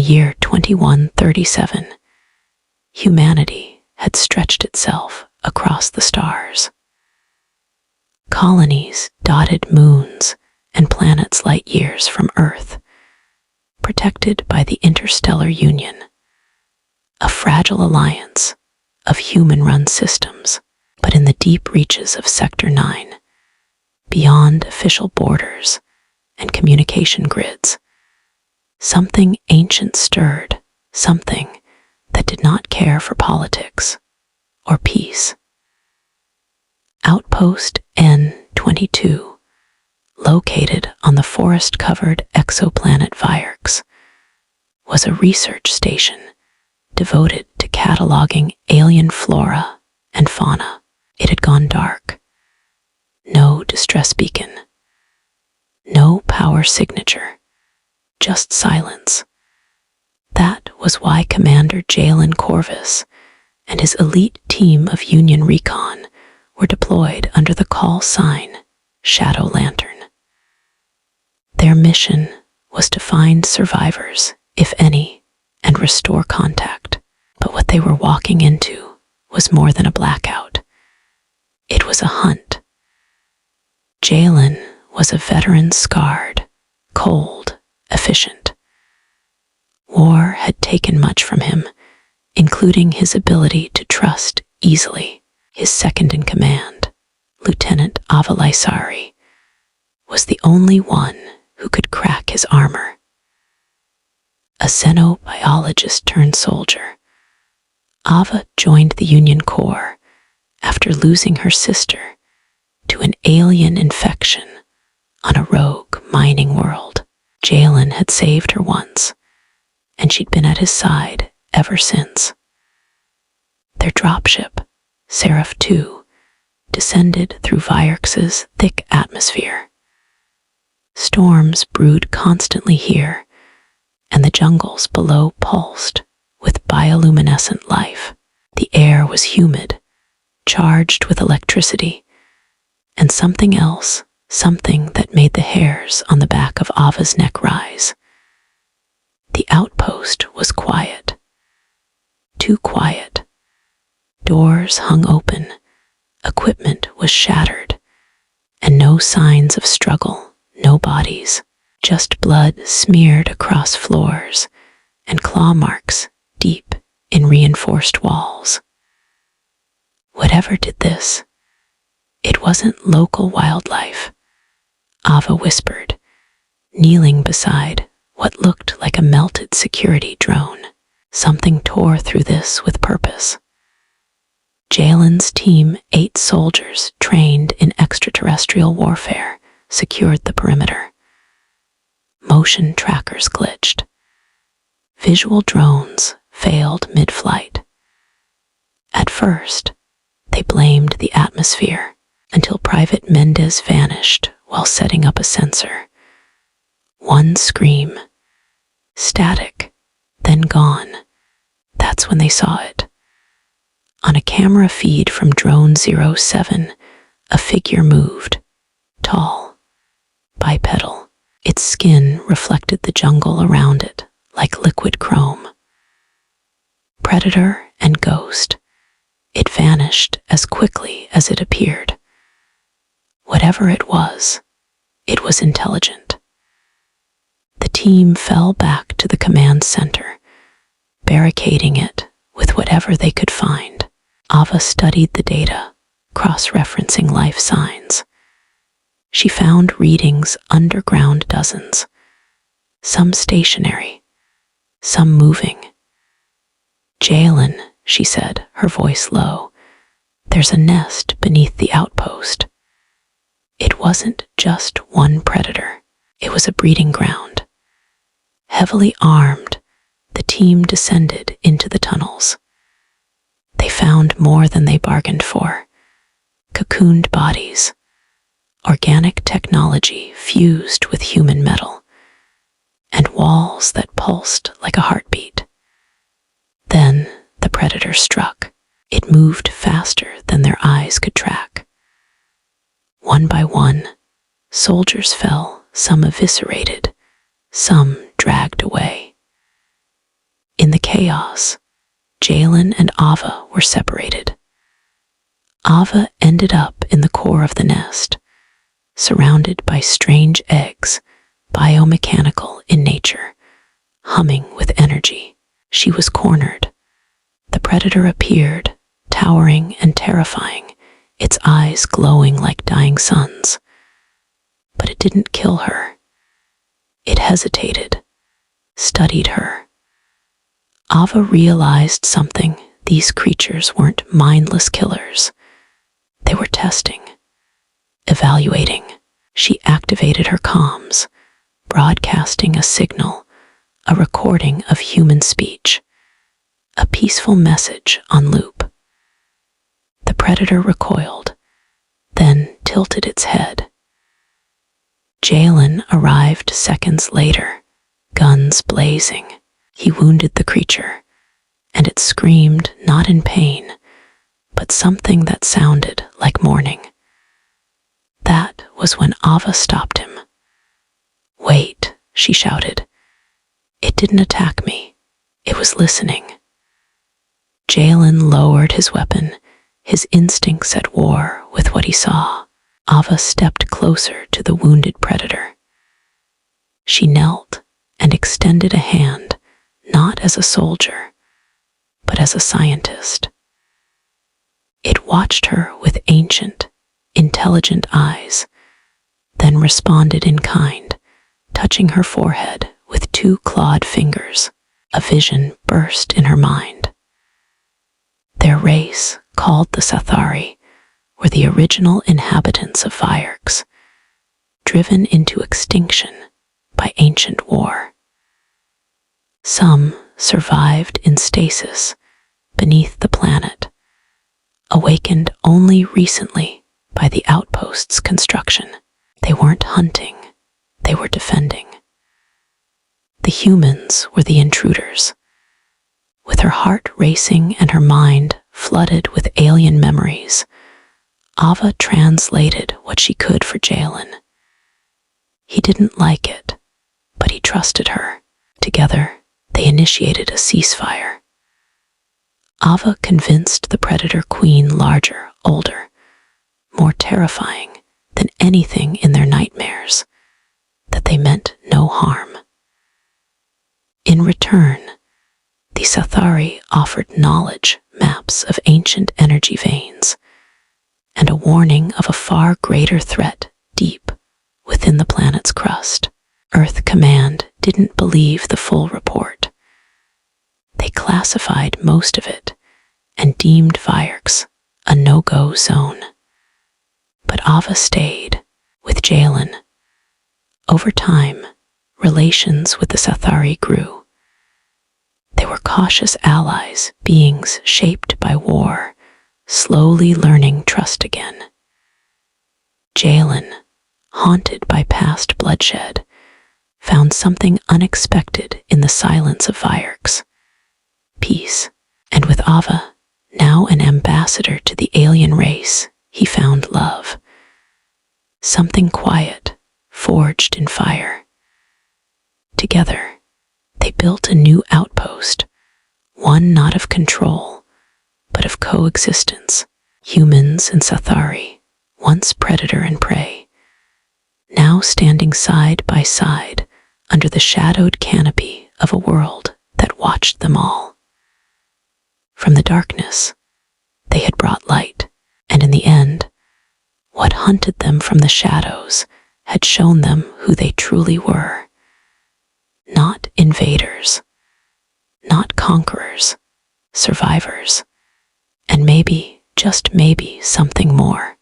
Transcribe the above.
year 2137, humanity had stretched itself across the stars. Colonies dotted moons and planets light years from Earth, protected by the Interstellar Union, a fragile alliance of human-run systems. But in the deep reaches of Sector 9, beyond official borders and communication grids, something ancient stirred, something that did not care for politics or peace. Outpost N-22, located on the forest-covered exoplanet Virx, was a research station devoted to cataloging alien flora and fauna. It had gone dark. No distress beacon. No power signature. Just silence. That was why Commander Jalen Corvus and his elite team of Union Recon were deployed under the call sign Shadow Lantern. Their mission was to find survivors, if any, and restore contact. But what they were walking into was more than a blackout. It was a hunt. Jalen was a veteran, scarred, cold, efficient. War had taken much from him, including his ability to trust easily. His second-in-command, Lieutenant Avalaisari, was the only one who could crack his armor. A xenobiologist turned soldier, Ava joined the Union Corps after losing her sister to an alien infection on a rogue mining world. Jalen had saved her once, and she'd been at his side ever since. Their dropship, Seraph II, descended through Virx's thick atmosphere. Storms brewed constantly here, and the jungles below pulsed with bioluminescent life. The air was humid, charged with electricity, and something else, something that made the hairs on the back of Ava's neck rise. The outpost was quiet. Too quiet. Doors hung open, equipment was shattered, and no signs of struggle, no bodies, just blood smeared across floors and claw marks deep in reinforced walls. Whatever did this, it wasn't local wildlife, Ava whispered, kneeling beside what looked like a melted security drone. Something tore through this with purpose. Jalen's team, 8 soldiers trained in extraterrestrial warfare, secured the perimeter. Motion trackers glitched. Visual drones failed mid-flight. At first, they blamed the atmosphere until Private Mendez vanished while setting up a sensor. One scream. Static, then gone. That's when they saw it. On a camera feed from Drone 07, a figure moved. Tall, bipedal. Its skin reflected the jungle around it like liquid chrome. Predator and ghost. It vanished as quickly as it appeared. Whatever it was intelligent. The team fell back to the command center, barricading it with whatever they could find. Ava studied the data, cross-referencing life signs. She found readings underground dozens, some stationary, some moving. Jalen, she said, her voice low, there's a nest beneath the outpost. It wasn't just one predator. It was a breeding ground. Heavily armed, the team descended into the tunnels. They found more than they bargained for. Cocooned bodies, organic technology fused with human metal, and walls that pulsed like a heartbeat. Then the predator struck. It moved faster than their eyes could track. One by one, soldiers fell, some eviscerated, some dragged away. chaos, Jalen and Ava were separated. Ava ended up in the core of the nest, surrounded by strange eggs, biomechanical in nature, humming with energy. She was cornered. The predator appeared, towering and terrifying, its eyes glowing like dying suns. But it didn't kill her. It hesitated, studied her. Ava realized something. These creatures weren't mindless killers. They were testing, evaluating. She activated her comms, broadcasting a signal, a recording of human speech, a peaceful message on loop. The predator recoiled, then tilted its head. Jalen arrived seconds later, guns blazing. He wounded the creature, and it screamed not in pain, but something that sounded like mourning. That was when Ava stopped him. "Wait," she shouted. "It didn't attack me. It was listening." Jalen lowered his weapon, his instincts at war with what he saw. Ava stepped closer to the wounded predator. She knelt and extended a hand, not as a soldier, but as a scientist. It watched her with ancient, intelligent eyes, then responded in kind, touching her forehead with 2 clawed fingers. A vision burst in her mind. Their race, called the Sathari, were the original inhabitants of Vierks, driven into extinction by ancient war. Some survived in stasis beneath the planet, awakened only recently by the outpost's construction. They weren't hunting, they were defending. The humans were the intruders. With her heart racing and her mind flooded with alien memories, Ava translated what she could for Jalen. He didn't like it, but he trusted her. Together, they initiated a ceasefire. Ava convinced the predator queen larger, older, more terrifying than anything in their nightmares, that they meant no harm. In return, the Sathari offered knowledge maps of ancient energy veins and a warning of a far greater threat deep within the planet's crust. Earth Command didn't believe the full report. They classified most of it and deemed Vierks a no-go zone. But Ava stayed with Jalen. Over time, relations with the Sathari grew. They were cautious allies, beings shaped by war, slowly learning trust again. Jalen, haunted by past bloodshed, found something unexpected in the silence of Vierks. Peace. And with Ava, now an ambassador to the alien race, he found love. Something quiet, forged in fire. Together, they built a new outpost, one not of control, but of coexistence. Humans and Sathari, once predator and prey, now standing side by side under the shadowed canopy of a world that watched them all. From the darkness, they had brought light, and in the end, what hunted them from the shadows had shown them who they truly were. Not invaders, not conquerors, survivors, and maybe, just maybe, something more.